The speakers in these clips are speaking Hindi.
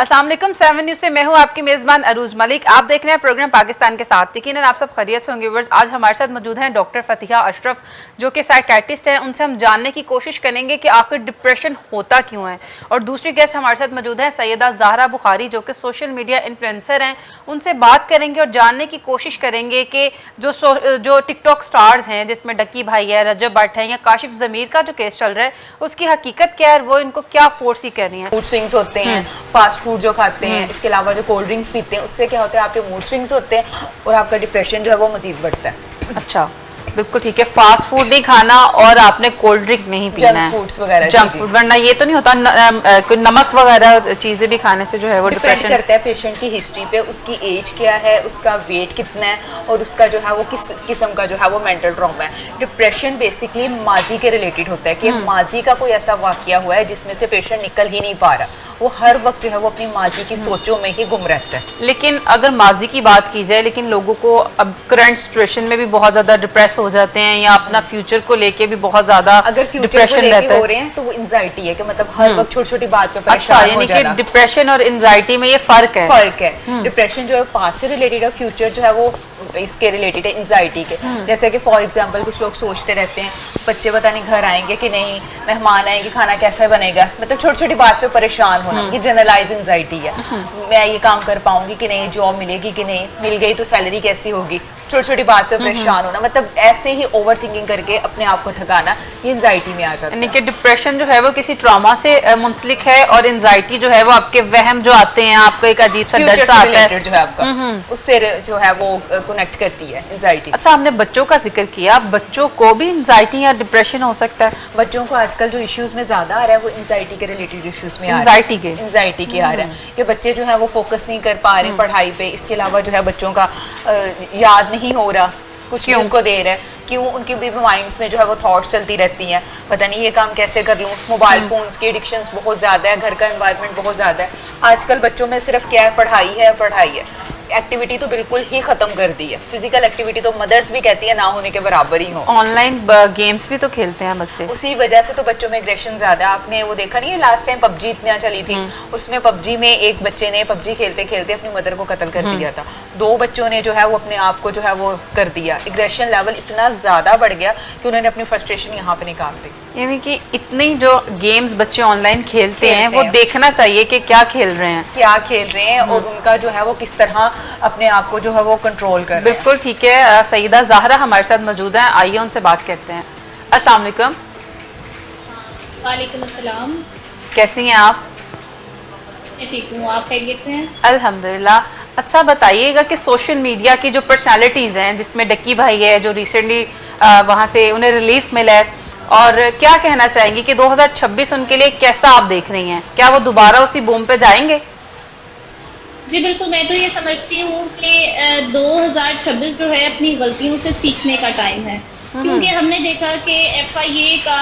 अस्सलाम वालेकुम 7 न्यूज़ से मैं हूं आपकी मेज़बान अरूज मलिक। आप देख रहे हैं प्रोग्राम पाकिस्तान के साथ। यकीनन आप सब खैरियत से होंगे व्यूअर्स। आज हमारे साथ मौजूद हैं डॉक्टर फतिहा अशरफ जो कि साइकियाट्रिस्ट हैं। उनसे हम जानने की कोशिश करेंगे कि आखिर डिप्रेशन होता क्यों है। और दूसरी गेस्ट हमारे साथ मौजूद हैं सैयदा ज़हरा बुखारी जो कि सोशल मीडिया इन्फ्लुएंसर हैं। उनसे बात करेंगे और जानने की कोशिश करेंगे कि जो टिकटॉक स्टार्स हैं जिसमें डक्की भाई है, रजब भट्ट है या काशिफ ज़मीर का जो केस चल रहा है उसकी हकीकत क्या है, वो इनको क्या फोर्स ही कर रही है। मूड स्विंग्स होते हैं, फास्ट फूड जो खाते हैं, इसके अलावा जो कोल्ड ड्रिंक्स पीते हैं, उससे क्या होता है आपके मूड स्विंग्स होते हैं और आपका डिप्रेशन जो है वो मजीद बढ़ता है। अच्छा, बिल्कुल ठीक है। फास्ट फूड नहीं खाना और आपने कोल्ड ड्रिंक नहीं पीना है, जंक फूड्स वगैरह, जंक फूड, वरना ये तो नहीं होता कोई नमक वगैरह चीजें भी खाने से जो है वो डिपेंड करता है पेशेंट की हिस्ट्री पे, उसकी एज क्या है, उसका वेट कितना है और उसका जो है वो किस किस्म का जो है वो मेंटल ट्रॉमा है। डिप्रेशन बेसिकली माजी के रिलेटेड होता है कि माजी का कोई ऐसा वाकया हुआ है जिसमें से पेशेंट निकल ही नहीं पा रहा, वो हर वक्त जो है वो अपनी माजी की सोचों में ही गुम रहता है। लेकिन अगर माजी की बात की जाए, लेकिन लोगों को अब करंट सिचुएशन में भी बहुत ज्यादा डिप्रेस हो जाते हैं या अपना फ्यूचर को लेके भी बहुत ज्यादा अगर फ्यूचर को लेके हो रहे हैं तो वो एंजाइटी है कि मतलब हर वक्त छोटी छोटी बात पे परेशान हो जाना। यानी कि डिप्रेशन और एंजाइटी में ये फर्क है। डिप्रेशन जो है पास्ट से रिलेटेड है, फ्यूचर जो है वो इसके रिलेटेड है एंजाइटी के। जैसे कि फॉर एग्जांपल कुछ लोग सोचते रहते हैं बच्चे पता नहीं घर आएंगे कि नहीं, मेहमान आएंगे, खाना कैसा बनेगा, मतलब छोटी छोटी बात पे परेशान होना, ये जनरलाइज एंजाइटी है। मैं ये काम कर पाऊंगी कि नहीं, जॉब मिलेगी कि नहीं, मिल गई तो सैलरी कैसी होगी, छोटी छोटी बात पे परेशान होना, मतलब ऐसे ही ओवर थिंकिंग करके अपने आप को थकाना, ये एंजाइटी में आ जाता है। यानी कि डिप्रेशन जो है वो किसी ट्रॉमा से मुंसलिक है और एंजाइटी जो है वो आपके वहम जो आते हैं, आपको एक अजीब सा डर सा आता है जो है आपका, उससे जो है वो कनेक्ट करती है एंजाइटी। अच्छा, हमने बच्चों का जिक्र किया, बच्चों को भी एंजाइटी या डिप्रेशन हो सकता है? बच्चों को आजकल जो इश्यूज में ज्यादा आ रहा है वो एंजाइटी के रिलेटेड इश्यूज में एंजाइटी के आ रहा है कि बच्चे जो है वो फोकस नहीं कर पा रहे पढ़ाई पे। इसके अलावा जो है बच्चों का याद नहीं हो रहा, कुछ भी उनको दे रहा है, क्यों उनके भी माइंड्स में जो है वो थॉट्स चलती रहती हैं, पता नहीं ये काम कैसे कर लूँ। मोबाइल फोन्स की एडिक्शंस बहुत ज़्यादा है, घर का एनवायरनमेंट बहुत ज़्यादा है। आजकल बच्चों में सिर्फ क्या है, पढ़ाई है, एक्टिविटी तो बिल्कुल ही खत्म कर दी है। फिजिकल एक्टिविटी तो मदर्स भी कहती है ना होने के बराबर ही हो। ऑनलाइन गेम्स भी तो खेलते हैं बच्चे, उसी वजह से तो बच्चों में एग्रेशन ज्यादा है। आपने वो देखा नहीं है लास्ट टाइम पबजी इतना चली थी, उसमें पबजी में एक बच्चे ने पबजी खेलते खेलते अपनी मदर को कत्ल कर दिया था। 2 बच्चों ने जो है वो अपने आप को जो है वो कर दिया। एग्रेशन लेवल इतना ज्यादा बढ़ गया कि उन्होंने अपनी फ्रस्ट्रेशन यहाँ पे निकाल दी। यानी कि इतनी जो गेम्स बच्चे ऑनलाइन खेलते हैं वो देखना चाहिए कि क्या खेल रहे हैं और उनका जो है वो किस तरह अपने आप को जो है वो कंट्रोल कर। बिल्कुल ठीक है। सईदा ज़हरा हमारे साथ मौजूद हैं, आइए उनसे बात करते हैं। अस्सलाम वालेकुम। वालेकुम अस्सलाम। कैसी हैं आप? मैं ठीक हूँ, आप खैरियत से हैं? अल्हम्दुलिल्लाह। अच्छा बताइएगा कि सोशल मीडिया की जो पर्सनालिटीज़ हैं जिसमें डक्की भाई है जो रिसेंटली वहाँ से उन्हें रिलीफ मिला है, और क्या कहना चाहेंगी कि 2026 उनके लिए कैसा आप देख रही हैं? क्या वो दोबारा उसी बूम पे जाएंगे? जी बिल्कुल, मैं तो ये समझती हूँ कि 2026 जो है अपनी गलतियों से सीखने का टाइम है, क्योंकि हमने देखा कि FIA का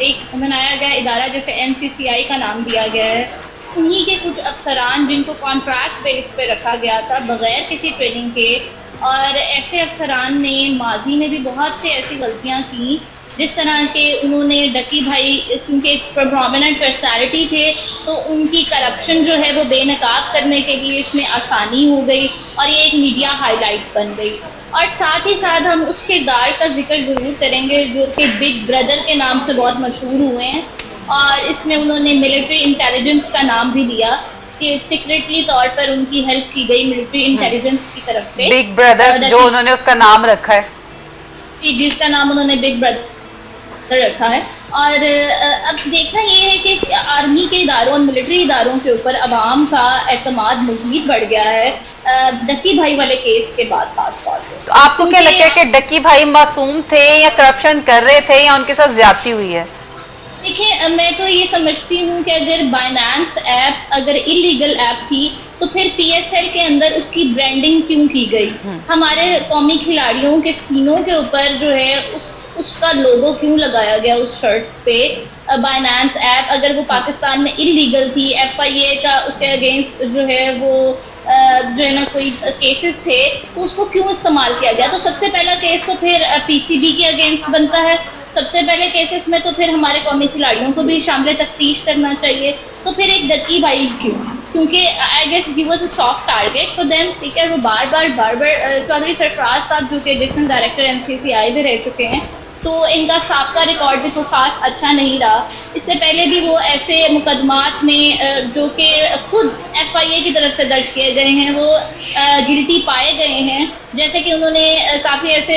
एक बनाया गया इदारा जैसे NCCI का नाम दिया गया है, उन्हीं के कुछ अफसरान जिनको कॉन्ट्रैक्ट बेस पे रखा गया था बगैर किसी ट्रेनिंग के, और ऐसे अफसरान ने माजी में भी बहुत से ऐसी गलतियाँ की जिस तरह के उन्होंने डक्की भाई क्योंकि प्रोमिनेंट पर्सनालिटी थे तो उनकी करप्शन जो है वो बेनकाब करने के लिए इसमें आसानी हो गई और ये एक मीडिया हाईलाइट बन गई। और साथ ही साथ हम उस किरदार का जिक्र जरूर करेंगे जो कि बिग ब्रदर के नाम से बहुत मशहूर हुए हैं, और इसमें उन्होंने मिलिट्री इंटेलिजेंस का नाम भी लिया कि सीक्रेटली तौर पर उनकी हेल्प की गई मिलिट्री इंटेलिजेंस की तरफ से। बिग ब्रदर जो उन्होंने उसका नाम रखा है, जिसका नाम उन्होंने बिग ब्रदर रखा है। और अब देखना ये है कि आर्मी के इदारों और मिलिट्री इदारों के ऊपर अवाम का एतमाद मज़ीद बढ़ गया है डक्की भाई वाले केस के बाद खास तौर पे। तो आपको क्या लगता है कि डक्की भाई मासूम थे या करप्शन कर रहे थे या उनके साथ ज्यादती हुई है? देखिए, मैं तो ये समझती हूँ कि अगर बाइनेंस ऐप अगर इलीगल ऐप थी तो फिर PSL के अंदर उसकी ब्रांडिंग क्यों की गई? हमारे कौमी खिलाड़ियों के सीनों के ऊपर जो है उसका लोगो क्यों लगाया गया उस शर्ट पे? बाइनेंस ऐप अगर वो पाकिस्तान में इलीगल थी, FIA का उसके अगेंस्ट जो है वो जो है ना कोई केसेस थे, तो उसको क्यों इस्तेमाल किया गया? तो सबसे पहला केस तो फिर PCB के अगेंस्ट बनता है। सबसे पहले केसेस में तो फिर हमारे कौमी खिलाड़ियों को भी शामिल तफ्तीश करना चाहिए। तो फिर एक डक्की भाई क्यों? क्योंकि I guess he was a soft target for them, ठीक है। वो बार बार चौधरी सरफराज साहब जो कि डिफेंस डायरेक्टर एमसीसीआई भी रह चुके हैं, तो इनका साबका रिकॉर्ड भी तो खास अच्छा नहीं रहा। इससे पहले भी वो ऐसे मुकदमात में जो कि खुद एफआईए की तरफ से दर्ज किए गए हैं, वो गिल्टी पाए गए हैं। जैसे कि उन्होंने काफ़ी ऐसे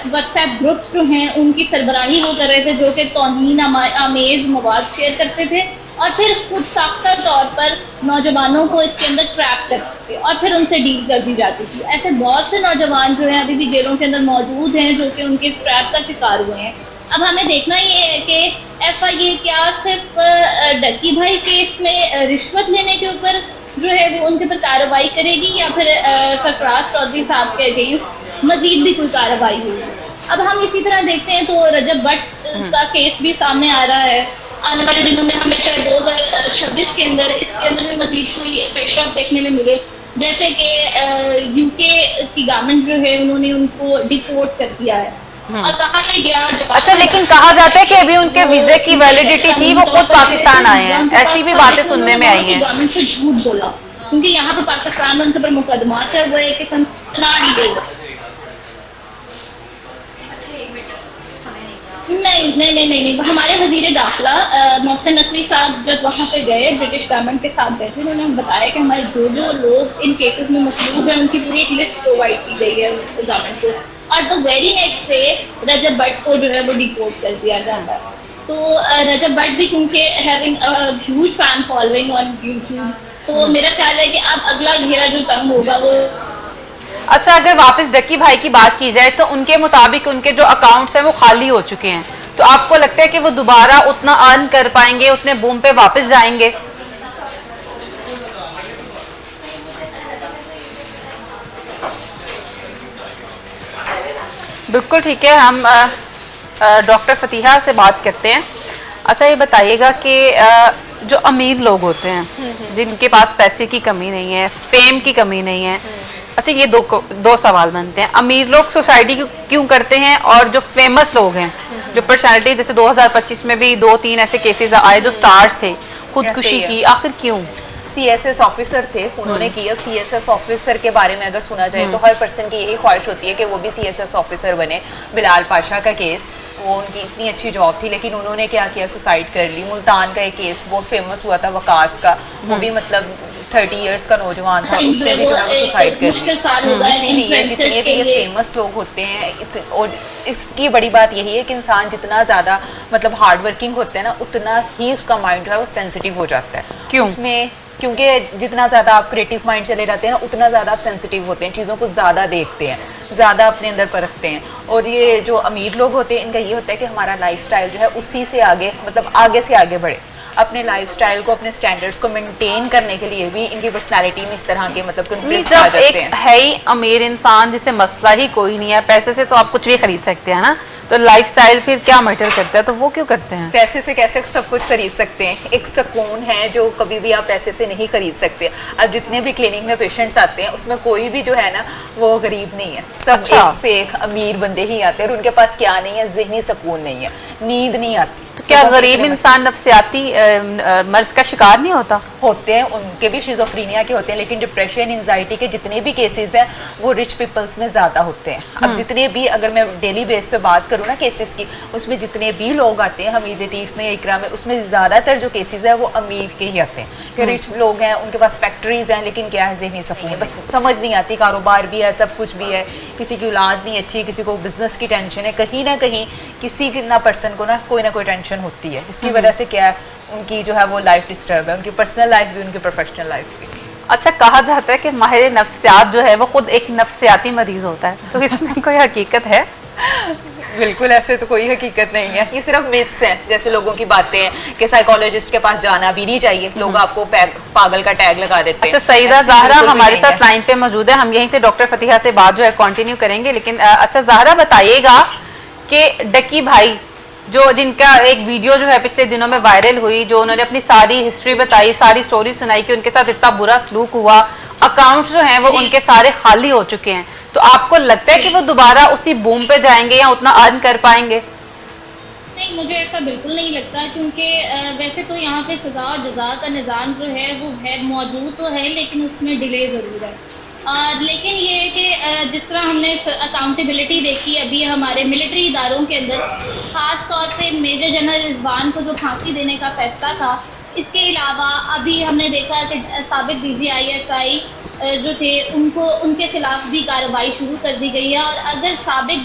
व्हाट्सएप ग्रुप्स जो हैं उनकी सरबराही वो कर रहे थे, जो कि तौहीन आमेज़ मवाद शेयर करते थे और फिर खुद साख्ता तौर पर नौजवानों को इसके अंदर ट्रैप करते थे और फिर उनसे डील कर दी जाती थी। ऐसे बहुत से नौजवान जो हैं अभी भी जेलों के अंदर मौजूद हैं, जो कि उनके इस ट्रैप का शिकार हुए हैं। अब हमें देखना ये है कि एफआईए क्या सिर्फ डक्की भाई केस में रिश्वत लेने के ऊपर जो है वो उनके ऊपर कार्रवाई करेगी, या फिर सरफराज चौधरी साहब के अगेंस्ट मजीद भी कोई कार्रवाई होगी। अब हम इसी तरह देखते हैं तो रजब भट्ट का केस भी सामने आ रहा है। आने वाले दिनों में हमें शायद 2026 के अंदर इसके अंदर भी मजीद कोई पेशरफ देखने में मिले, जैसे कि यूके की गवर्नमेंट जो है उन्होंने उनको डिपोर्ट कर दिया है और कहा गया। अच्छा, लेकिन कहा जाता है कि अभी उनके वीजे की वैलिडिटी थी, वो खुद पाकिस्तान आए हैं, ऐसी भी बातें सुनने में आई हैं। गवर्नमेंट से झूठ बोला, क्योंकि यहाँ पर पाकिस्तान में उनके ऊपर मुकदमा है, वो एक नहीं, हमारे वजीर दाखिला मोहसिन नकवी साहब जब वहाँ पे गए, ब्रिटिश गवर्नमेंट के साथ गए थे, उन्होंने बताया कि हमारे जो लोग इन केसेस में मसलूब हैं उनकी पूरी एक लिस्ट प्रोवाइड की गई है गवर्नमेंट को, और तो वेरी नेक्स्ट डे रजब भट्ट को जो है वो डिपोर्ट कर दिया जाता है। तो रजब भट्ट भी क्योंकि having a huge fan following on YouTube, तो मेरा ख्याल है कि अब अगला घेरा जो तंग होगा वो। अच्छा, अगर वापस डक्की भाई की बात की जाए तो उनके मुताबिक उनके जो अकाउंट्स हैं वो खाली हो चुके हैं, तो आपको लगता है कि वो दोबारा उतना अर्न कर पाएंगे, उतने बूम पे वापस जाएंगे? बिल्कुल ठीक है, हम डॉक्टर फतीहा से बात करते हैं। अच्छा, ये बताइएगा कि जो अमीर लोग होते हैं जिनके पास पैसे की कमी नहीं है, फेम की कमी नहीं है, अच्छा ये दो सवाल बनते हैं। अमीर लोग सोसाइटी क्यों करते हैं, और जो फेमस लोग हैं, जो पर्सनालिटी, जैसे 2025 में भी 2-3 ऐसे केसेस आए जो स्टार्स थे, खुदकुशी की, आखिर क्यों? सीएसएस ऑफिसर थे, उन्होंने की। अब सीएसएस ऑफिसर के बारे में अगर सुना जाए तो हर पर्सन की यही ख्वाहिश होती है कि वो भी सीएसएस ऑफिसर बने। बिलाल पाशा का केस, वो उनकी इतनी अच्छी जॉब थी, लेकिन उन्होंने क्या किया, सुसाइड कर ली। मुल्तान का एक केस बहुत फेमस हुआ था, वकास का, वो भी मतलब 30 इयर्स का नौजवान था, उसने भी जो है वो सुसाइड कर ली। इसीलिए जितने भी ये फेमस लोग होते हैं, और इसकी बड़ी बात यही है कि इंसान जितना ज़्यादा मतलब हार्ड वर्किंग होता है ना, उतना ही उसका माइंड जो है वो सेंसिटिव हो जाता है। क्यों? उसमें क्योंकि जितना ज़्यादा आप क्रिएटिव माइंड चले जाते हैं ना, उतना ज़्यादा आप सेंसिटिव होते हैं, चीज़ों को ज़्यादा देखते हैं, ज़्यादा अपने अंदर परखते हैं। और ये जो अमीर लोग होते हैं, इनका ये होता है कि हमारा लाइफस्टाइल जो है उसी से आगे, मतलब आगे से आगे बढ़े। अपने लाइफस्टाइल को, अपने स्टैंडर्ड्स को मेंटेन करने के लिए भी इनकी पर्सनालिटी में इस तरह के मतलब कॉन्फ्लिक्ट्स आ जाते हैं। एक है ही अमीर इंसान जिसे मसला ही कोई नहीं है, पैसे से तो आप कुछ भी खरीद सकते हैं ना, तो लाइफस्टाइल फिर क्या मैटर करता है, तो वो क्यों करते हैं? पैसे से कैसे सब कुछ खरीद सकते हैं? एक सुकून है जो कभी भी आप पैसे से नहीं खरीद सकते। अब जितने भी क्लिनिक में पेशेंट्स आते हैं, उसमें कोई भी जो है ना वो गरीब नहीं है, सब अच्छा। एक से एक अमीर बंदे ही आते हैं, और उनके पास क्या नहीं है, ज़हनी सुकून नहीं है, नींद नहीं आती। तो क्या गरीब इंसान नफ्सियाती मर्ज का शिकार नहीं होता? होते हैं, उनके भी शिज़ोफ्रीनिया के होते हैं, लेकिन डिप्रेशन, एंजाइटी के जितने भी केसेस हैं वो रिच पीपल्स में ज़्यादा होते हैं। अब जितने भी, अगर मैं डेली बेस पे बात करूँ ना केसेस की, उसमें जितने भी लोग आते हैं हमीद लतीफ़ में, इकरा में, उसमें ज़्यादातर जो केसेस है वो अमीर के ही आते हैं, कि रिच लोग हैं, उनके पास फैक्ट्रीज हैं, लेकिन क्या है, ज़हनी सुकून है, बस समझ नहीं आती, कारोबार भी है, सब कुछ भी है, किसी की औलाद नहीं अच्छी, किसी को बिजनेस की टेंशन है, कहीं ना कहीं किसी ना पर्सन को ना कोई टेंशन होती है, जिसकी वजह से क्या है, उनकी जो है वो लाइफ डिस्टर्ब है, उनकी पर्सनल लाइफ भी, उनकी प्रोफेशनल लाइफ भी। अच्छा, कहा जाता है कि माहिर नफ्सियात जो है वो खुद एक नफ्सियाती मरीज होता है, तो इसमें कोई हकीकत है? बिल्कुल ऐसे तो कोई हकीकत नहीं है, ये सिर्फ मिथ्स हैं, जैसे लोगों की बातें हैं कि साइकोलॉजिस्ट के पास जाना भी नहीं चाहिए, लोग आपको पागल का टैग लगा देते हैं। अच्छा, सईदा ज़हरा हमारे साथ लाइन पे मौजूद है, हम यहीं से डॉक्टर फतीहा से बात जो है कंटिन्यू करेंगे, लेकिन अच्छा ज़हरा बताइएगा कि डक्की भाई जो, जिनका एक वीडियो जो है पिछले दिनों में वायरल हुई, जो उन्होंने अपनी सारी हिस्ट्री बताई, सारी स्टोरी सुनाई कि उनके साथ इतना बुरा सलूक हुआ, अकाउंट्स जो हैं वो उनके सारे खाली हो चुके हैं, तो आपको लगता है कि वो दोबारा उसी बूम पे जाएंगे या उतना अर्न कर पाएंगे? नहीं, मुझे ऐसा बिल्कुल नहीं लगता, क्योंकि वैसे तो यहाँ पे सज़ा और जज़ा का निज़ाम जो है वो है, मौजूद तो है, लेकिन उसमें डिले ज़रूर है। लेकिन ये है कि जिस तरह हमने अकाउंटेबिलिटी देखी अभी हमारे मिलिट्री इदारों के अंदर, ख़ास तौर पे मेजर जनरल रिजवान को जो फांसी देने का फैसला था, इसके अलावा अभी हमने देखा कि साबिक DGISI जो थे उनको, उनके खिलाफ भी कार्रवाई शुरू कर दी गई है। और अगर साबिक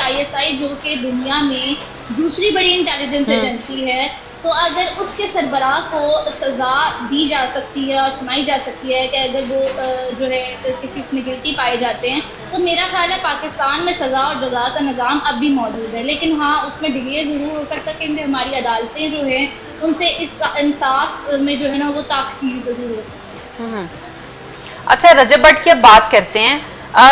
ISI जो कि दुनिया में दूसरी बड़ी इंटेलिजेंस एजेंसी है, तो अगर उसके सरबराह को सज़ा दी जा सकती है और सुनाई जा सकती है कि अगर वो जो है किसी इसमें गिल्टी पाए जाते हैं, तो मेरा ख्याल है पाकिस्तान में सज़ा और जज़ा का निज़ाम अब भी मौजूद है। लेकिन हाँ, उसमें डिले ज़रूर हो सकता है, क्योंकि हमारी अदालतें जो हैं उनसे इस इंसाफ में जो है ना वो ताख़ीर ज़रूर हो सकती है। अच्छा, रजब भट्ट की अब बात करते हैं।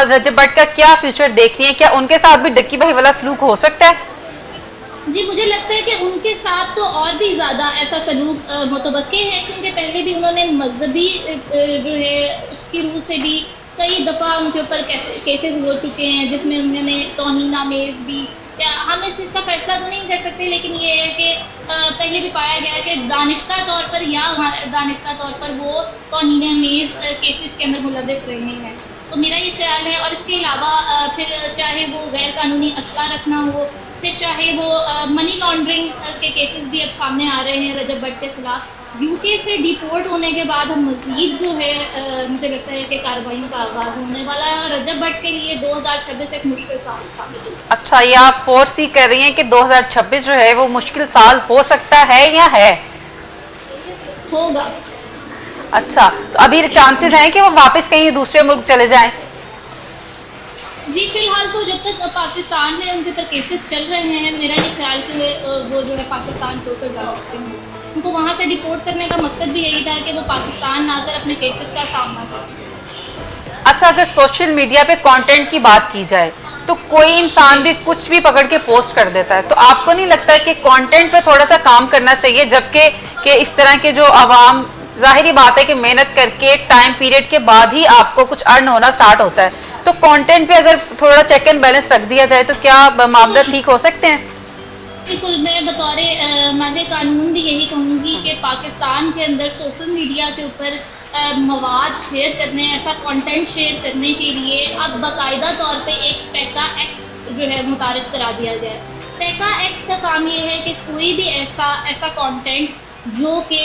रजब भट्ट का क्या फ्यूचर देख रही है? क्या उनके साथ भी डक्की भाई वाला सलूक हो सकता है? जी, मुझे लगता है कि उनके साथ तो और भी ज़्यादा ऐसा सलूक मुतवक्के है, क्योंकि पहले भी उन्होंने मजहबी जो है उसकी रूह से भी कई दफ़ा उनके ऊपर केसेस हो चुके हैं, जिसमें उन्होंने तौहीन-आमेज़ भी, या हम इस चीज़ का फैसला तो नहीं कर सकते, लेकिन ये है कि पहले भी पाया गया है कि दानिशता तौर पर या दानिशता तौर पर वो तौहीन-आमेज़ केसेस के अंदर मुलव्वस रहे हैं। तो मेरा ये ख्याल है। और इसके अलावा फिर चाहे वो गैर कानूनी असला रखना हो, फिर चाहे वो मनी लॉन्ड्रिंग के केसेस भी अब सामने आ रहे हैं रजब भट्ट के खिलाफ। यूके से डिपोर्ट होने के बाद हम मज़ीद जो है मुझे लगता है कि कार्रवाइयों का आगाज़ होने वाला है, और रजब भट्ट के लिए 2026 एक मुश्किल साल साबित होगा। अच्छा, ये आप फोर्स कर रही हैं कि 2026 जो है वो मुश्किल साल हो सकता है या है? होगा। अच्छा, तो अभी चांसेस हैं कि वो वापस कहीं दूसरे मुल्क चले जाएं? जी, फिलहाल तो जब तक पाकिस्तान में उनके ऊपर केसेस चल रहे हैं, मेरा नहीं ख्याल कि वो जो है पाकिस्तान छोड़कर जा सकते हैं। उनको वहाँ से डिपोर्ट करने का मकसद भी यही था कि वो पाकिस्तान ना आकर अपने केसेस का सामना करें। अच्छा, अगर सोशल मीडिया पे कंटेंट की बात की जाए तो कोई इंसान भी कुछ भी पकड़ के पोस्ट कर देता है, तो आपको नहीं लगता कि कंटेंट पे थोड़ा सा काम करना चाहिए? जबकि इस तरह के जो आवाम, जाहिर बात है कि मेहनत करके एक टाइम पीरियड के बाद ही आपको कुछ अर्न होना स्टार्ट होता है, तो कंटेंट पे अगर थोड़ा चेक एंड बैलेंस रख दिया जाए तो क्या मामला ठीक हो सकते हैं? बिल्कुल, मैं बतौर मादे कानून भी यही कहूँगी कि पाकिस्तान के अंदर सोशल मीडिया के ऊपर मवाद शेयर करने, ऐसा कंटेंट शेयर करने के लिए अब बाकायदा तौर पे एक पैका एक्ट जो है मुतारिफ करा दिया जाए। पैका एक्ट का काम ये है कि कोई भी ऐसा कंटेंट जो कि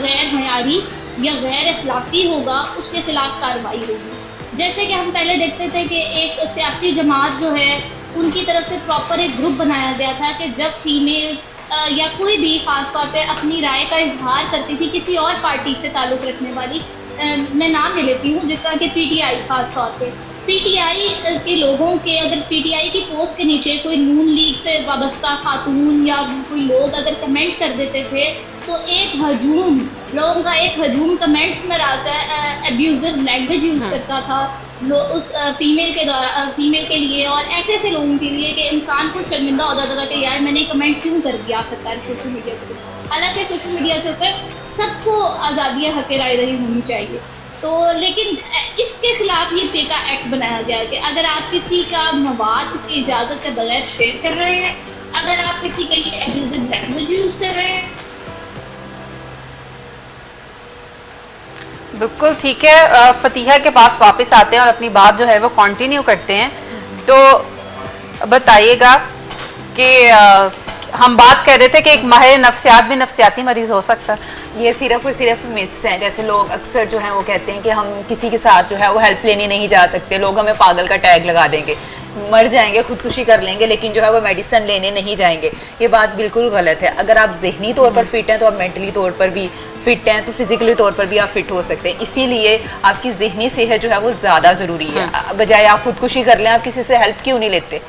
गैर मयारी या गैर अखलाकी होगा, उसके खिलाफ कार्रवाई होगी। जैसे कि हम पहले देखते थे कि एक सियासी जमात जो है उनकी तरफ से प्रॉपर एक ग्रुप बनाया गया था कि जब फीमेल्स या कोई भी ख़ास तौर पे अपनी राय का इजहार करती थी किसी और पार्टी से ताल्लुक़ रखने वाली, मैं नाम ले लेती हूँ, जिस तरह के PTI, ख़ास तौर पे PTI के लोगों के, अगर PTI की पोस्ट के नीचे कोई नून लीग से वाबस्ता खातून या कोई लोग अगर कमेंट कर देते थे, तो एक हजूम, लोगों का एक हजूम कमेंट्स में आकर एब्यूजिव लैंग्वेज यूज़ करता था उस फीमेल के लिए, और ऐसे ऐसे लोगों के लिए कि इंसान को शर्मिंदा हो जाता था कि यार मैंने कमेंट क्यों कर दिया आखिरकार सोशल मीडिया के ऊपर। हालांकि सोशल मीडिया के ऊपर सबको आज़ादी हक़ राय दही होनी चाहिए, तो लेकिन इसके खिलाफ ये पैका एक्ट बनाया गया कि अगर आप किसी का मवाद उसकी इजाज़त के बगैर शेयर कर रहे हैं, अगर आप किसी के लिए एब्यूजिव लैंग्वेज यूज़ कर रहे हैं। बिल्कुल ठीक है। फतीहा के पास वापस आते हैं और अपनी बात जो है वो कंटिन्यू करते हैं। तो बताइएगा कि हम बात कर रहे थे कि एक माहिर नफ्सियात भी नफ्सियाती मरीज हो सकता है। ये सिर्फ और सिर्फ मिथ्स हैं। जैसे लोग अक्सर जो है वो कहते हैं कि हम किसी के साथ जो है वो हेल्प लेने नहीं जा सकते, लोग हमें पागल का टैग लगा देंगे, मर जाएंगे, खुदकुशी कर लेंगे, लेकिन जो है वो मेडिसिन लेने नहीं जाएंगे। ये बात बिल्कुल गलत है। अगर आप जहनी तौर पर फिट हैं तो आप मेंटली तौर पर भी फिट हैं, तो फिजिकली तौर पर भी आप फिट हो सकते हैं। इसीलिए आपकी जहनी सेहत जो है वो ज़्यादा ज़रूरी है। बजाय आप खुदकुशी कर लें, आप किसी से हेल्प क्यों नहीं लेते?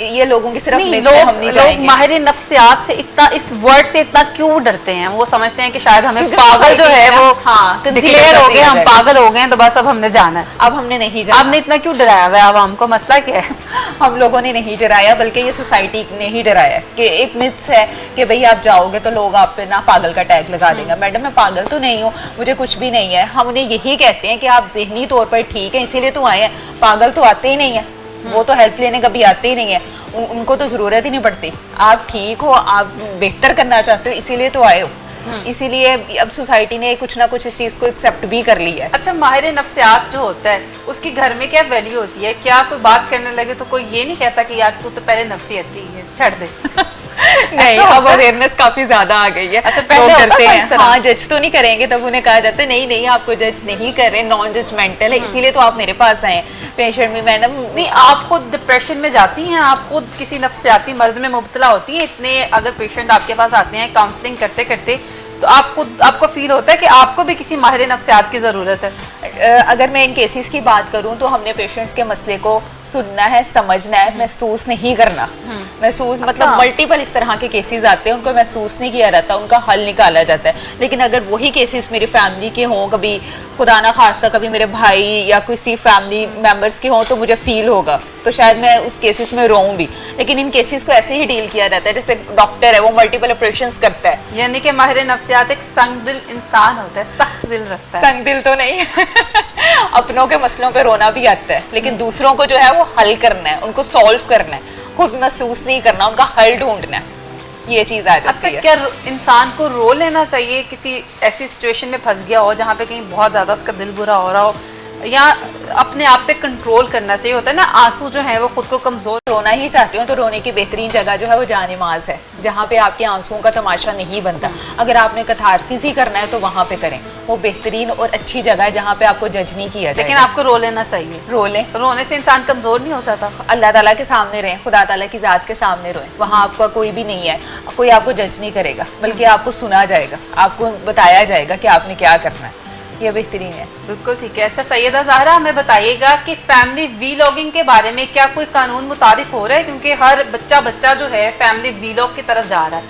ये लोगों की सिर्फ लोग माहिर नफ्सियात से इतना, इस वर्ड से इतना क्यों डरते हैं? वो समझते हैं कि शायद हमें पागल जो है वो डिक्लेयर हो गए, हम पागल हो गए, तो बस अब हमने जाना है। अब हमने नहीं जाना। आपने इतना क्यों डराया हुआ है आवाम को? मसला क्या है? हम लोगों ने नहीं डराया, बल्कि ये सोसाइटी ने ही डराया कि एक मिथ्स है कि भाई आप जाओगे तो लोग आप पे ना पागल का टैग लगा देंगे। मैडम मैं पागल तो नहीं हूँ, मुझे कुछ भी नहीं है। हम उन्हें यही कहते हैं कि आप जहनी तौर पर ठीक है, इसीलिए तो आए हैं, पागल तो आते ही नहीं है। वो तो हेल्प लेने कभी आते ही नहीं है, उनको तो जरूरत ही नहीं पड़ती। आप ठीक हो, आप बेहतर करना चाहते हो, इसीलिए तो आए हो। इसीलिए अब सोसाइटी ने कुछ ना कुछ इस चीज को एक्सेप्ट भी कर लिया है। अच्छा, माहिर नफ्सियात जो होता है उसकी घर में क्या वैल्यू होती है? क्या कोई बात करने लगे तो कोई ये नहीं कहता कि यार तू तो पहले नफ्सियती है, छड़ दे? नहीं, अब अवेयरनेस काफी ज्यादा आ गई है। अच्छा, लोग पहले होता करते था हैं, इस तरह? हाँ, जज तो नहीं करेंगे, तब उन्हें कहा जाता है नहीं नहीं आपको जज नहीं कर रहे, नॉन जजमेंटल है, इसीलिए तो आप मेरे पास आए पेशेंट में। मैडम नहीं, आप खुद डिप्रेशन में जाती हैं, आप खुद किसी नफ्सियाती मर्ज में मुब्तला होती हैं, इतने अगर पेशेंट आपके पास आते हैं काउंसलिंग करते करते, तो आपको फील होता है कि आपको भी किसी माहिर नफ्सियात की ज़रूरत है? अगर मैं इन केसेस की बात करूं तो हमने पेशेंट्स के मसले को सुनना है, समझना है, महसूस नहीं करना। महसूस मतलब मल्टीपल इस तरह के केसेस आते हैं, उनको महसूस नहीं किया जाता, उनका हल निकाला जाता है। लेकिन अगर वही केसेस मेरी फैमिली के हों, कभी खुदा ना खास्ता कभी मेरे भाई या किसी फैमिली मेम्बर्स के हों, तो मुझे फील होगा, तो शायद मैं उस केसेस में रोऊं भी। लेकिन इन केसेस को ऐसे ही डील किया जाता है जैसे डॉक्टर है वो मल्टीपल ऑपरेशंस करता है। यानी कि माहिर नफ्सियात एक संगदिल इंसान होता है, सख्त दिल रखता है। संग दिल तो नहीं अपनों के मसलों पे रोना भी आता है, लेकिन दूसरों को जो है वो हल करना है, उनको सॉल्व करना है, खुद महसूस नहीं करना, उनका हल ढूंढना है, ये चीज आ जाती अच्छा, है। क्या इंसान को रो लेना चाहिए किसी ऐसी सिचुएशन में फंस गया हो जहाँ पे कहीं बहुत ज्यादा उसका दिल बुरा हो रहा हो, या अपने आप पे कंट्रोल करना चाहिए? होता है ना, आंसू जो है वो खुद को कमजोर। रोना ही चाहते हो तो रोने की बेहतरीन जगह जो है वो जानिमाज है, जहाँ पे आपके आंसुओं का तमाशा नहीं बनता। अगर आपने कथारसिस ही करना है तो वहाँ पे करें, वो बेहतरीन और अच्छी जगह है जहाँ पे आपको जज नहीं किया जाए। लेकिन आपको रो लेना चाहिए। रो लें, रोने से इंसान कमजोर नहीं हो जाता? अल्लाह ताला के सामने रहें, खुदा ताला की ज़ात के सामने रोएं, वहाँ आपका कोई भी नहीं है, कोई आपको जज नहीं करेगा, बल्कि आपको सुना जाएगा, आपको बताया जाएगा कि आपने क्या करना है। ये बेहतरीन है। बिल्कुल ठीक है। अच्छा सैयदा ज़हरा, हमें बताइएगा कि फैमिली वीलॉगिंग के बारे में क्या कोई कानून मुतारिफ हो रहा है, क्योंकि हर बच्चा जो है फैमिली वीलॉग की तरफ जा रहा है?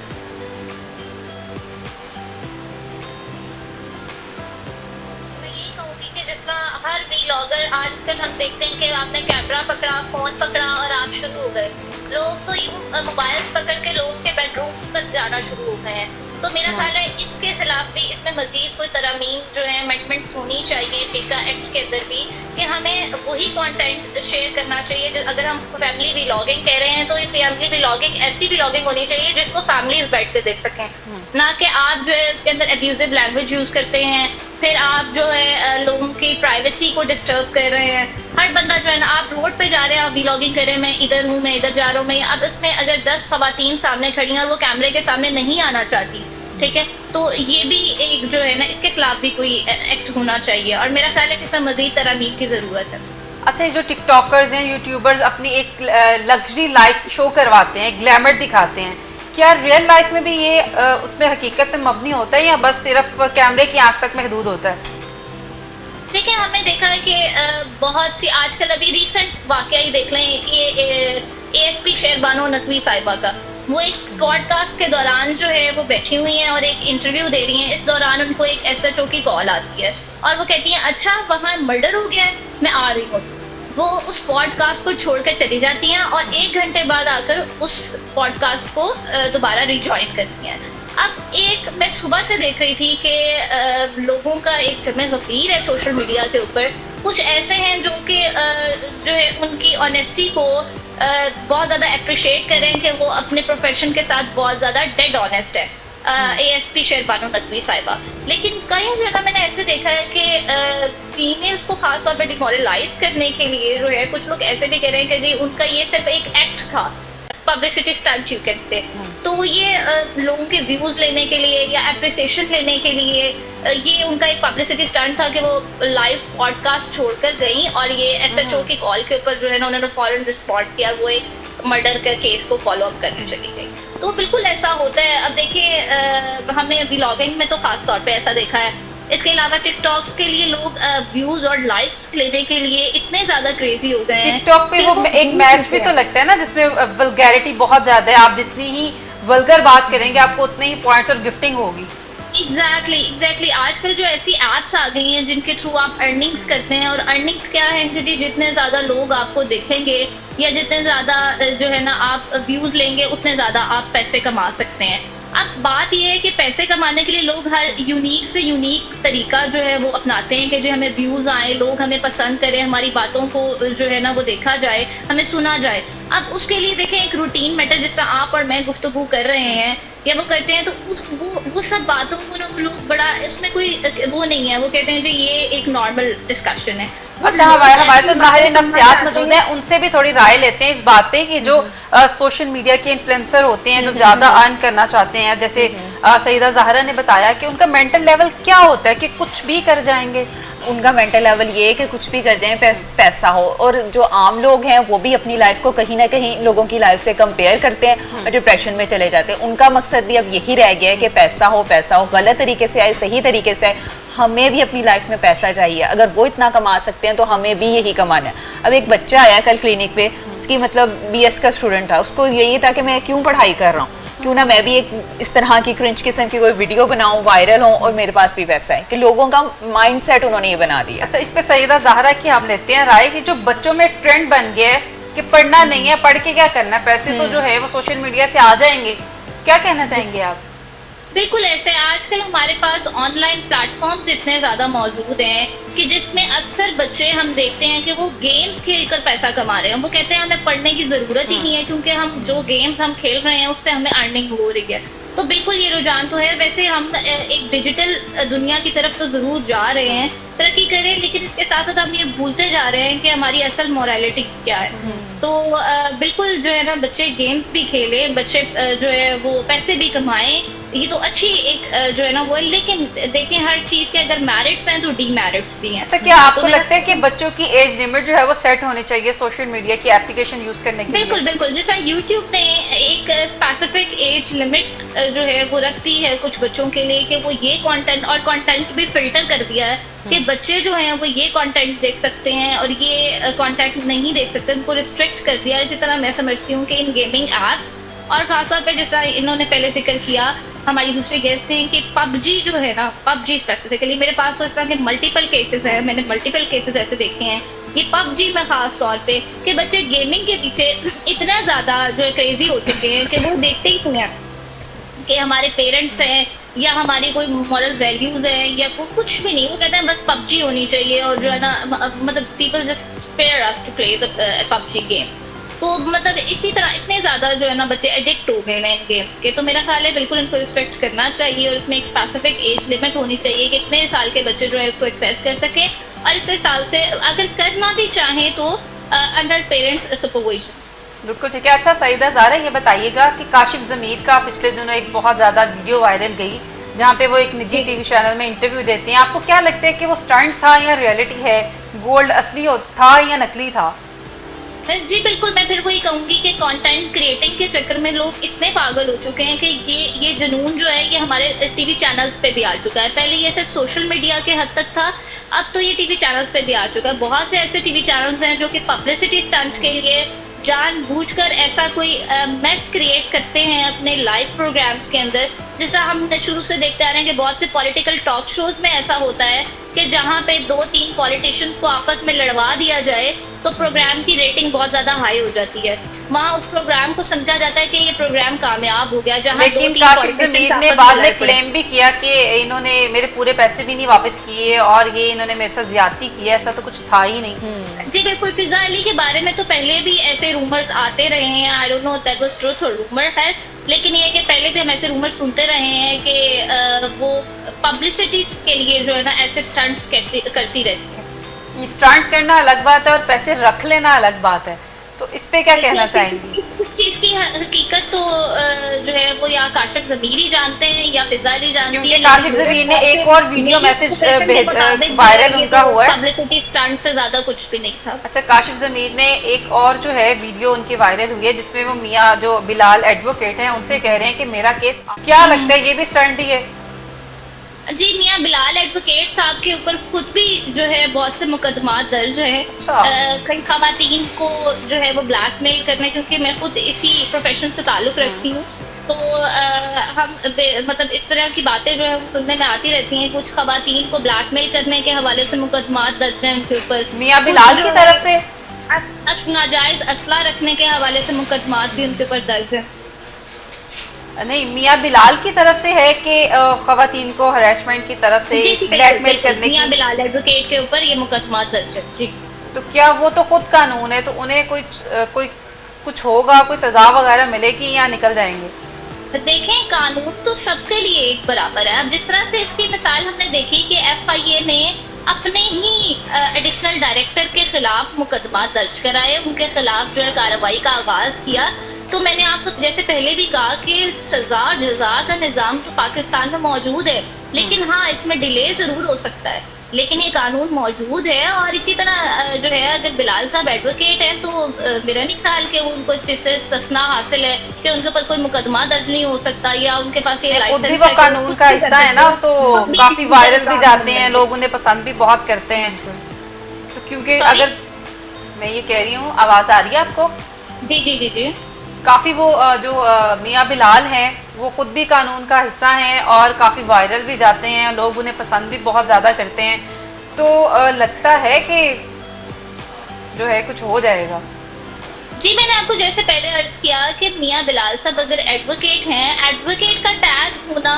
मैं यही कहूँगी कि जिस तरह हर वीलॉगर आजकल हम देखते हैं कि आपने कैमरा पकड़ा, फोन पकड़ा और आज शुरू हो गए लोग, तो यूँ मोबाइल पकड़ के लोगों के बेडरूम तक जाना शुरू हो गए हैं। तो मेरा ख्याल है इसके खिलाफ भी इसमें मजीद कोई तरमीम जो है अमेंडमेंट्स होनी चाहिए टेका एक्ट के अंदर भी, कि हमें वही कंटेंट शेयर करना चाहिए। जो अगर हम फैमिली व्लॉगिंग कह रहे हैं तो ये फैमिली व्लॉगिंग ऐसी व्लॉगिंग होनी चाहिए जिसको फैमिलीज बैठ के देख सकें, ना कि आप जो है उसके अंदर एब्यूजिव लैंग्वेज यूज़ करते हैं, फिर आप जो है लोगों की प्राइवेसी को डिस्टर्ब कर रहे हैं। हर बंदा जो है ना, आप रोड पे जा रहे हैं, आप व्लॉगिंग कर रहे हैं, मैं इधर हूँ, मैं इधर जा रहा हूँ, मैं अब उसमें अगर 10 खवातीन सामने खड़ी हैं और वो कैमरे के सामने नहीं आना चाहती, ठीक है, तो ये भी एक जो है ना इसके खिलाफ भी कोई एक्ट होना चाहिए, और मेरा ख्याल है कि इसमें मजीद तरमीम की ज़रूरत है। अच्छा, ये जो टिकटॉकर्स हैं, यूट्यूबर्स अपनी एक लग्जरी लाइफ शो करवाते हैं, ग्लैमर दिखाते हैं, क्या रियल लाइफ में भी ये उसमें हकीकत में मबनी होता है या बस सिर्फ कैमरे की आंख तक महदूद होता है? देखिए, हमने देखा है कि बहुत सी आजकल अभी रिसेंट वाकया ही देख लें कि ASP शेरबानो नकवी साहिबा का, वो एक पॉडकास्ट के दौरान जो है वो बैठी हुई हैं और एक इंटरव्यू दे रही हैं। इस दौरान उनको एक SHO की कॉल आती है और वो कहती हैं अच्छा वहाँ मर्डर हो गया है, मैं आ रही हूँ। वो उस पॉडकास्ट को छोड़ कर चली जाती हैं और 1 घंटे बाद आकर उस पॉडकास्ट को दोबारा रिजॉइन करती हैं। अब एक मैं सुबह से देख रही थी कि लोगों का एक जमे गफीर है सोशल मीडिया के ऊपर। कुछ ऐसे हैं जो कि जो है उनकी ऑनेस्टी को बहुत ज़्यादा अप्रिशिएट करें कि वो अपने प्रोफेशन के साथ बहुत ज़्यादा डेड ऑनेस्ट है, ASP शेरबानो नकवी साहिबा। लेकिन कई जगह मैंने ऐसे देखा है कि फीमेल्स को खास तौर पर डिमोरलाइज करने के लिए जो है कुछ लोग ऐसे भी कह रहे हैं कि जी उनका ये सिर्फ एक एक्ट था, publicity stunt you can say. तो ये लोगों के व्यूज लेने के लिए या अप्रिसिएशन लेने के लिए ये उनका एक पब्लिसिटी स्टंट था कि वो लाइव पॉडकास्ट छोड़कर गई और ये SHO की कॉल के ऊपर जो है ना उन्होंने फौरन रिस्पॉन्ड किया, वो एक मर्डर के केस को फॉलो अप करने चली गई। तो बिल्कुल ऐसा होता है। अब देखिए हमने व्लॉगिंग में तो खास तौर पे ऐसा देखा है। इसके अलावा टिकटॉक्स के लिए लोग व्यूज और लाइक्स लेने के लिए इतने ज्यादा क्रेजी हो गए हैं। टिकटॉक पे वो एक मैच भी तो लगता है ना जिसमें वल्गैरिटी बहुत ज्यादा है, आप जितनी ही वल्गर बात करेंगे आपको उतने ही पॉइंट्स और गिफ्टिंग होगी। एग्जैक्टली आजकल जो ऐसी एप्स आ गई हैं जिनके थ्रू आप अर्निंग्स करते हैं, और अर्निंग्स क्या है कि जी जितने ज़्यादा लोग आपको देखेंगे या जितने ज़्यादा जो है ना आप व्यूज़ लेंगे उतने ज़्यादा आप पैसे कमा सकते हैं। अब बात ये है कि पैसे कमाने के लिए लोग हर यूनिक से यूनिक तरीका जो है वो अपनाते हैं कि जो हमें व्यूज़ आए, लोग हमें पसंद करें, हमारी बातों को जो है ना वो देखा जाए, हमें सुना जाए। अब उसके लिए देखें एक रूटीन मैटर, जिस तरह आप और मैं गुफ्तगू कर रहे हैं या वो करते हैं, तो वो सब बातों को ना वो लोग बड़ा, इसमें कोई वो नहीं है, वो कहते हैं जी ये एक नॉर्मल डिस्कशन है। अच्छा, हमारे साथ माहिर नफ्सियात मौजूद हैं, उनसे भी थोड़ी राय लेते हैं इस बात पे कि जो सोशल मीडिया के इन्फ्लुएंसर होते हैं जो ज्यादा अर्न करना चाहते हैं, जैसे सईदा ज़हरा ने बताया कि उनका मेंटल लेवल क्या होता है कि कुछ भी कर जाएंगे। उनका मेंटल लेवल ये है कि कुछ भी कर जाएं, पैसा हो। और जो आम लोग हैं वो भी अपनी लाइफ को कहीं ना कहीं लोगों की लाइफ से कंपेयर करते हैं और डिप्रेशन में चले जाते हैं। उनका मकसद भी अब यही रह गया है कि पैसा हो, गलत तरीके से आए, सही तरीके से आए, हमें भी अपनी लाइफ में पैसा चाहिए। अगर वो इतना कमा सकते हैं तो हमें भी यही कमाना है। अब एक बच्चा आया कल क्लिनिक पे, उसकी मतलब BS का स्टूडेंट था, उसको यही था कि मैं क्यों पढ़ाई कर रहा हूँ, क्यों ना मैं भी एक इस तरह की क्रिंज किस्म की कोई वीडियो बनाऊं, वायरल हो और मेरे पास भी पैसा है। कि लोगों का माइंडसेट उन्होंने ये बना दिया। अच्छा, इस पे सईदा ज़हरा की हम लेते हैं राय कि जो बच्चों में एक ट्रेंड बन गया है कि पढ़ना नहीं है, पढ़ के क्या करना है, पैसे तो जो है वो सोशल मीडिया से आ जाएंगे, क्या कहना चाहेंगे आप? बिल्कुल ऐसे आजकल हमारे पास ऑनलाइन प्लेटफॉर्म्स इतने ज़्यादा मौजूद हैं कि जिसमें अक्सर बच्चे हम देखते हैं कि वो गेम्स खेलकर पैसा कमा रहे हैं। वो कहते हैं हमें पढ़ने की ज़रूरत ही नहीं है क्योंकि हम जो गेम्स हम खेल रहे हैं उससे हमें अर्निंग हो रही है। तो बिल्कुल ये रुझान तो है। वैसे हम एक डिजिटल दुनिया की तरफ तो ज़रूर जा रहे हैं, तरक्की करें, लेकिन इसके साथ साथ हम ये भूलते जा रहे हैं कि हमारी असल मोरालिटी क्या है। तो बिल्कुल जो है ना बच्चे गेम्स भी खेलें, बच्चे जो है वो पैसे भी कमाएं, ये तो अच्छी एक जो है ना वो, लेकिन देखें हर चीज़ के अगर मेरिट्स हैं तो डीमेरिट्स भी हैं। अच्छा, क्या आपको लगता है कि बच्चों की एज लिमिट जो है वो सेट होनी चाहिए सोशल मीडिया की एप्लीकेशन यूज करने के लिए? बिल्कुल बिल्कुल, जैसा यूट्यूब ने एक स्पेसिफिक एज लिमिट जो है वो रखती है कुछ बच्चों के लिए कि वो ये कंटेंट, और कंटेंट भी फिल्टर कर दिया है कि बच्चे जो हैं वो ये कंटेंट देख सकते हैं और ये कंटेंट नहीं देख सकते, उनको रिस्ट्रिक्ट कर दिया है। इसी तरह मैं समझती हूँ कि इन गेमिंग एप्स और खासतौर पे जिस तरह इन्होंने पहले जिक्र किया हमारी दूसरी गेस्ट थी कि PUBG जो है ना, PUBG स्पेसिफिकली मेरे पास तो इस तरह के मल्टीपल केसेस हैं, मैंने मल्टीपल केसेस ऐसे देखे हैं ये PUBG में खास तौर पे कि बच्चे गेमिंग के पीछे इतना ज़्यादा जो है क्रेजी हो चुके हैं कि वो देखते ही नहीं हैं कि हमारे पेरेंट्स हैं या हमारी कोई मॉरल वैल्यूज हैं या वो कुछ भी नहीं, वो कहते हैं बस PUBG होनी चाहिए और जो है ना मतलब people just spare us to play the PUBG games. तो मतलब इसी तरह इतने ज़्यादा जो है ना बच्चे एडिक्ट हो गए हैं इन गेम्स के। तो मेरा ख्याल है बिल्कुल इनको रिस्पेक्ट करना चाहिए और इसमें एक स्पेसिफिक एज लिमिट होनी चाहिए कि इतने साल के बच्चे जो है इसको एक्सेस कर सकें, और इससे साल से अगर करना भी चाहें तो अंडर पेरेंट्स सुपरविजन। बिल्कुल ठीक है। अच्छा सईदा ज़हरा, ये बताइएगा कि काशिफ ज़मीर का पिछले दिनों एक बहुत ज़्यादा वीडियो वायरल गई जहाँ पे वो एक निजी टीवी चैनल में इंटरव्यू देती हैं। आपको क्या लगता है कि वो स्टंट था या रियलिटी है, गोल्ड असली था या नकली था? जी बिल्कुल, मैं फिर वही कहूँगी कि कंटेंट क्रिएटिंग के चक्कर में लोग इतने पागल हो चुके हैं कि ये जुनून जो है ये हमारे टीवी चैनल्स पे भी आ चुका है। पहले ये सिर्फ सोशल मीडिया के हद तक था, अब तो ये टीवी चैनल्स पे भी आ चुका है। बहुत से ऐसे टीवी चैनल्स हैं जो कि पब्लिसिटी स्टंट के लिए जानबूझकर ऐसा कोई मैस क्रिएट करते हैं अपने लाइव प्रोग्राम्स के अंदर। जिस तरह हम शुरू से देखते आ रहे हैं कि बहुत से पॉलिटिकल टॉक शोज में ऐसा होता है कि जहाँ पे 2-3 पॉलिटिशियंस को आपस में लड़वा दिया जाए तो प्रोग्राम की रेटिंग बहुत ज़्यादा हाई हो जाती है। वहाँ उस प्रोग्राम को समझा जाता है कि ये प्रोग्राम कामयाब हो गया। जहाँ लेकिन काशिफ ज़मीर ने बाद में क्लेम भी किया कि इन्होंने मेरे पूरे पैसे भी नहीं वापस किए और ये इन्होंने मेरे साथ ज्यादती की है, ऐसा तो कुछ था ही नहीं। जी बिल्कुल, फिजा अली के बारे में तो पहले भी ऐसे रूमर्स आते रहे हैं। I don't know that was truth और रूमर है, लेकिन ये कि पहले भी हम ऐसे रूमर सुनते रहे हैं कि वो पब्लिसिटी के लिए जो है ना ऐसे स्टंट्स करती रहती है। स्टंट करना अलग बात है और पैसे रख लेना अलग बात है, तो इस पे क्या कहना चाहेंगी? इस चीज़ की हकीकत तो जो है वो या काशिफ ज़मीर ही जानते हैं या फिजा अली जानती है। क्योंकि काशिफ ज़मीर ने एक और वीडियो मैसेज वायरल उनका हुआ है, पब्लिसिटी स्टंट से ज़्यादा कुछ भी नहीं था। अच्छा, काशिफ ज़मीर ने एक और जो है वीडियो उनकी वायरल हुई है जिसमें वो मियाँ जो बिलाल एडवोकेट हैं उनसे कह रहे हैं कि मेरा केस, क्या लगता है ये भी स्टंट ही है? जी, मियाँ बिलाल एडवोकेट साहब के ऊपर खुद भी जो है बहुत से मुकदमात दर्ज है कई खवातीन को जो है वो ब्लैकमेल करने, क्योंकि मैं खुद इसी प्रोफेशन से ताल्लुक़ रखती हूँ। तो हम मतलब इस तरह की बातें जो है वो सुनने में आती रहती हैं। कुछ खवातीन को ब्लैकमेल करने के हवाले से मुकदमात दर्ज हैं उनके ऊपर, मियाँ बिलाल की तरफ से नाजायज़ असला रखने के हवाले से मुकदमात भी उनके ऊपर दर्ज हैं। नहीं, मियाँ बिलाल की तरफ से है कि खवातीन को हरासमेंट की तरफ से जी, ब्लैकमेल करने मियां की? बिलाल एडवोकेट के ऊपर ये मुकदमा दर्ज है जी। तो क्या वो तो खुद कानून है, तो उन्हें कोई कुछ होगा, कोई सजा वगैरह मिलेगी या निकल जाएंगे? देखें, कानून तो सबके लिए एक बराबर है। अब जिस तरह से इसकी मिसाल हमने देखी कि FIA ने अपने ही एडिशनल डायरेक्टर के खिलाफ मुकदमा दर्ज कराए, उनके खिलाफ जो है कार्रवाई का आगाज किया। तो मैंने आपको जैसे पहले भी कहा कि सजा जजा का निज़ाम तो पाकिस्तान में मौजूद है, लेकिन हाँ इसमें डिले ज़रूर हो सकता है, लेकिन ये कानून मौजूद है। और इसी तरह जो है अगर बिलाल साहब एडवोकेट हैं तो मेरा नहीं ख्याल कि उनको इस चीज़ से इस्तिस्ना हासिल है कि उनके ऊपर कोई मुकदमा दर्ज नहीं हो सकता या उनके पास ये खुद लाइसेंस भी वो कानून का हिस्सा है ना, तो काफी वायरल भी जाते हैं, लोग उन्हें पसंद भी बहुत करते हैं। तो क्योंकि Sorry? अगर मैं ये कह रही हूँ, आवाज आ रही है आपको? जी जी जी जी। काफ़ी वो जो मियाँ बिलाल हैं वो खुद भी कानून का हिस्सा हैं और काफ़ी वायरल भी जाते हैं, लोग उन्हें पसंद भी बहुत ज़्यादा करते हैं। तो लगता है कि जो है कुछ हो जाएगा। जी, मैंने आपको जैसे पहले अर्ज किया कि मियाँ बिलाल साहब अगर एडवोकेट हैं, एडवोकेट का टैग होना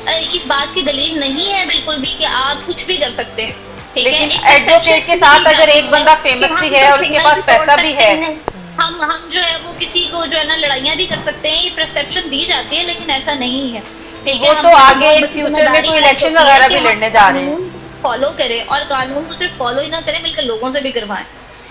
इस बात की दलील नहीं है बिल्कुल भी कि आप कुछ भी कर सकते हैं, ठीक है। लेकिन एक एडवोकेट के perception साथ दी अगर जाती एक बंदा है फेमस कि भी हम है तो और उसके सिग्नल पास भी पैसा तोड़ भी सकते है, हैं, हम जो है वो किसी को जो है ना लड़ाइयाँ भी कर सकते हैं, ये परसेप्शन दी जाती है, लेकिन ऐसा नहीं है। ठीक वो है, तो हम आगे बहुत इन फ्यूचर में जिम्मेदारी कोई है इलेक्शन कि वगैरह हम भी लड़ने जा रहे हैं। कानून फॉलो करें और कानून को सिर्फ फॉलो ही ना करें बल्कि लोगों से भी करवाएं।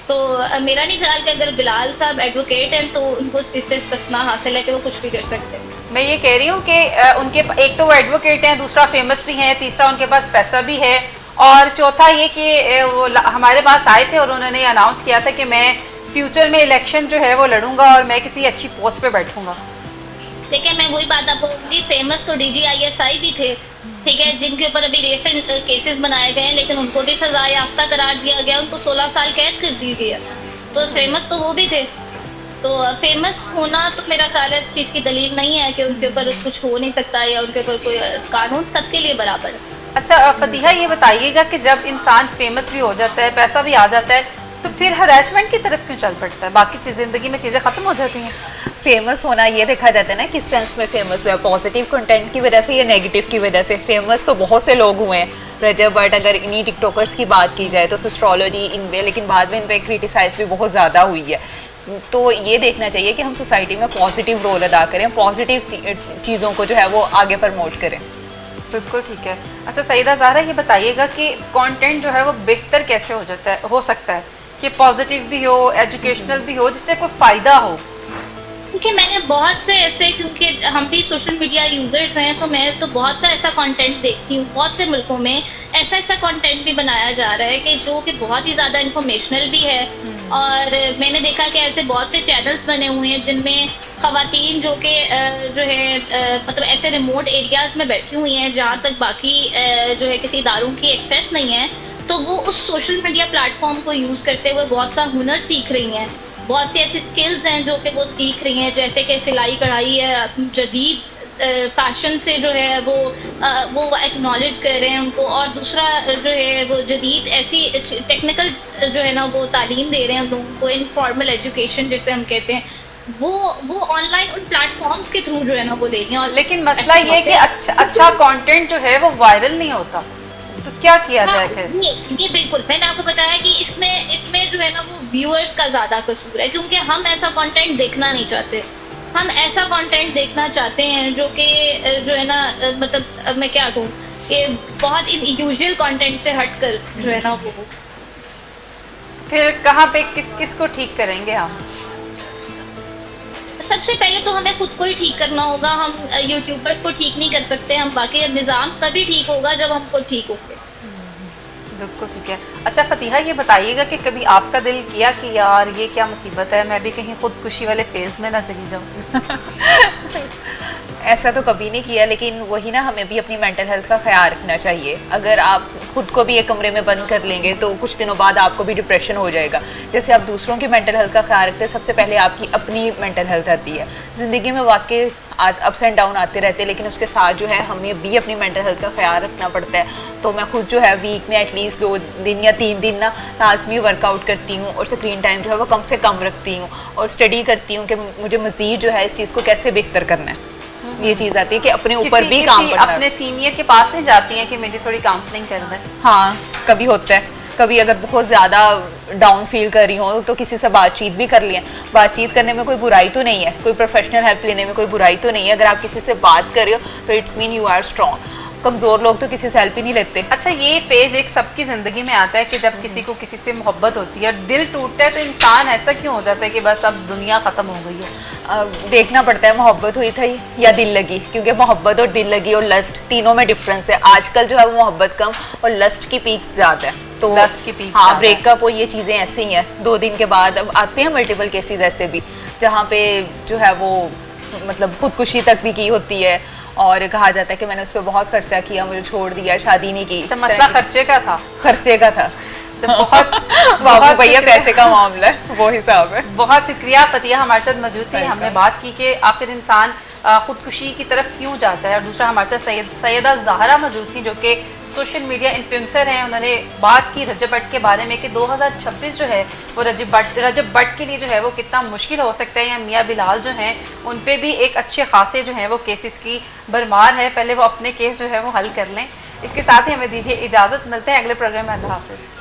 तो मेरा नहीं ख्याल कि अगर बिलाल साहब एडवोकेट हैं तो उनको इस चीज़ से इस्तिस्ना हासिल है कि वो कुछ भी कर सकते हैं। मैं ये कह रही हूँ कि उनके एक तो वो एडवोकेट हैं, दूसरा फेमस भी हैं, तीसरा उनके पास पैसा भी है, और चौथा ये कि वो हमारे पास आए थे और उन्होंने अनाउंस किया था कि मैं फ्यूचर में इलेक्शन जो है वो लड़ूंगा और मैं किसी अच्छी पोस्ट पे बैठूंगा। लेकिन मैं वही बात आपको कहूँगी, फेमस तो DGISI भी थे, ठीक है, जिनके ऊपर अभी रिसेंट केसेस बनाए गए हैं, लेकिन उनको भी सजा याफ्ता करार दिया गया, उनको 16 साल कैद कर दी गई है। तो फेमस तो वो भी थे। तो फेमस होना तो मेरा ख्याल है इस चीज़ की दलील नहीं है कि उनके ऊपर कुछ हो नहीं सकता या उनके ऊपर कोई कानून सबके लिए बराबर है। अच्छा फतिहा, ये बताइएगा कि जब इंसान फेमस भी हो जाता है, पैसा भी आ जाता है, तो फिर हरासमेंट की तरफ क्यों चल पड़ता है? बाकी ज़िंदगी में चीज़ें ख़त्म हो जाती हैं। फेमस होना ये देखा जाता है ना किस सेंस में फेमस हुआ, पॉजिटिव कंटेंट की वजह से या नेगेटिव की वजह से। फेमस तो बहुत से लोग हुए हैं रजब, बट अगर इन्हीं टिकटॉकर्स की बात की जाए तो एस्ट्रोलॉजी इनमें, लेकिन बाद में इन पर क्रिटिसाइज भी बहुत ज़्यादा हुई है। तो ये देखना चाहिए कि हम सोसाइटी में पॉजिटिव रोल अदा करें, पॉजिटिव चीज़ों को जो है वो आगे प्रमोट करें। बिल्कुल ठीक है। अच्छा सईदा ज़हरा, ये बताइएगा कि कंटेंट जो है वो बेहतर कैसे हो सकता है कि पॉजिटिव भी हो, एजुकेशनल भी हो, जिससे कोई फ़ायदा हो? क्योंकि मैंने बहुत से ऐसे, क्योंकि हम भी सोशल मीडिया यूजर्स हैं, तो मैं तो बहुत सा ऐसा कंटेंट देखती हूँ। बहुत से मुल्कों में ऐसा कंटेंट भी बनाया जा रहा है कि जो कि बहुत ही ज़्यादा इंफॉर्मेशनल भी है। और मैंने देखा कि ऐसे बहुत से चैनल्स बने हुए हैं जिनमें ख़वातीन जो कि जो है मतलब ऐसे रिमोट एरियाज़ में बैठी हुई हैं जहाँ तक बाकी जो है किसी इदारों की एक्सेस नहीं है, तो वो उस सोशल मीडिया प्लेटफॉर्म को यूज़ करते हुए बहुत सा हुनर सीख रही हैं। बहुत सी ऐसी स्किल्स हैं जो कि वो सीख रही हैं, जैसे कि सिलाई कढ़ाई है, जदीद फैशन से जो है वो एक्नॉलेज कर रहे हैं उनको। और दूसरा जो है वो जदीद ऐसी टेक्निकल जो है ना वो तालीम दे रहे हैं लोगों को, इनफॉर्मल एजुकेशन जिसे हम कहते हैं, वो ऑनलाइन उन प्लेटफॉर्म्स के थ्रू जो है ना वो दे रही हैं। लेकिन मसला ये है कि अच्छा कंटेंट जो है वो वायरल नहीं होता, तो क्या किया जाए फिर? ये बिल्कुल मैंने आपको बताया कि इसमें जो है ना वो व्यूअर्स का ज़्यादा कसूर है, क्योंकि हम ऐसा कंटेंट देखना नहीं चाहते। हम ऐसा कंटेंट देखना चाहते हैं जो कि जो है ना मतलब मैं क्या कहूँ कि बहुत यूजुअल कंटेंट से हटकर जो है ना वो। फिर कहाँ पे किस को ठीक करेंगे हम? सबसे पहले तो हमें खुद को ही ठीक करना होगा। हम यूट्यूबर्स को ठीक नहीं कर सकते, हम बाकी निज़ाम तभी ठीक होगा जब हम खुद ठीक होंगे। बिल्कुल ठीक है। अच्छा फतिहा, ये बताइएगा कि कभी आपका दिल किया कि यार ये क्या मुसीबत है, मैं भी कहीं खुदकुशी वाले फेज में ना चली जाऊँ? ऐसा तो कभी नहीं किया, लेकिन वही ना, हमें भी अपनी मेंटल हेल्थ का ख्याल रखना चाहिए। अगर आप खुद को भी एक कमरे में बंद कर लेंगे तो कुछ दिनों बाद आपको भी डिप्रेशन हो जाएगा। जैसे आप दूसरों की मेंटल हेल्थ का ख्याल रखते हैं, सबसे पहले आपकी अपनी मेंटल हेल्थ आती है। ज़िंदगी में वाकई अप्स एंड डाउन आते रहते हैं, लेकिन उसके साथ जो है हमें भी अपनी मेंटल हेल्थ का ख्याल रखना पड़ता है। तो मैं खुद जो है वीक में एटलीस्ट 2 दिन या 3 दिन ना लाजमी वर्कआउट करती हूँ और स्क्रीन टाइम जो है वो कम से कम रखती हूँ और स्टडी करती हूँ कि मुझे मज़ीद जो है इस चीज़ को कैसे बेहतर करना है। ये चीज आती है कि अपने ऊपर भी काम करना है। अपने सीनियर के पास नहीं जाती हैं कि मेरी थोड़ी काउंसलिंग कर दें? हाँ, कभी होता है, कभी अगर बहुत ज़्यादा डाउन फील कर रही हो तो किसी से बातचीत भी कर लिया। बातचीत करने में कोई बुराई तो नहीं है, कोई प्रोफेशनल हेल्प लेने में कोई बुराई तो नहीं है। अगर आप किसी से बात कर रहे हो तो it's mean you are strong. कमज़ोर लोग तो किसी से हेल्प ही नहीं लेते। अच्छा, ये फेज एक सबकी जिंदगी में आता है कि जब किसी को किसी से मोहब्बत होती है और दिल टूटता है, तो इंसान ऐसा क्यों हो जाता है कि बस अब दुनिया ख़त्म हो गई है? देखना पड़ता है मोहब्बत हुई थी या दिल लगी, क्योंकि मोहब्बत और दिल लगी और लस्ट तीनों में डिफरेंस है। आजकल जो है वो मोहब्बत कम और लस्ट की पीक ज़्यादा है। तो लस्ट की पीक हाँ, ब्रेकअप और ये चीज़ें ऐसे ही हैं। 2 दिन के बाद अब आते हैं मल्टीपल केसेस ऐसे भी, जहाँ पे जो है वो मतलब खुदकुशी तक भी की होती है और कहा जाता है कि मैंने उस पर बहुत खर्चा किया, मुझे छोड़ दिया, शादी नहीं की। अच्छा, मसला खर्चे का था? खर्चे का था। जब बहुत बाबू भैया पैसे का मामला है, वो हिसाब है। बहुत शुक्रिया फतिया हमारे साथ मौजूद थी। हमने बात की कि आखिर इंसान खुदकुशी की तरफ क्यों जाता है। और दूसरा हमारे साथ सैयदा ज़हरा मौजूद थी, जो कि सोशल मीडिया इन्फ्लुएंसर हैं। उन्होंने बात की रजब भट्ट के बारे में कि 2026 जो है वो रजब भट्ट के लिए जो है वो कितना मुश्किल हो सकता है, या मियाँ बिलाल जो हैं उन पे भी एक अच्छे खासे जो हैं वो केसेस की भरमार है। पहले वो अपने केस जो है वो हल कर लें। इसके साथ ही हमें दीजिए इजाज़त, मिलते हैं अगले प्रोग्राम में। अल्लाह हाफ़िज़।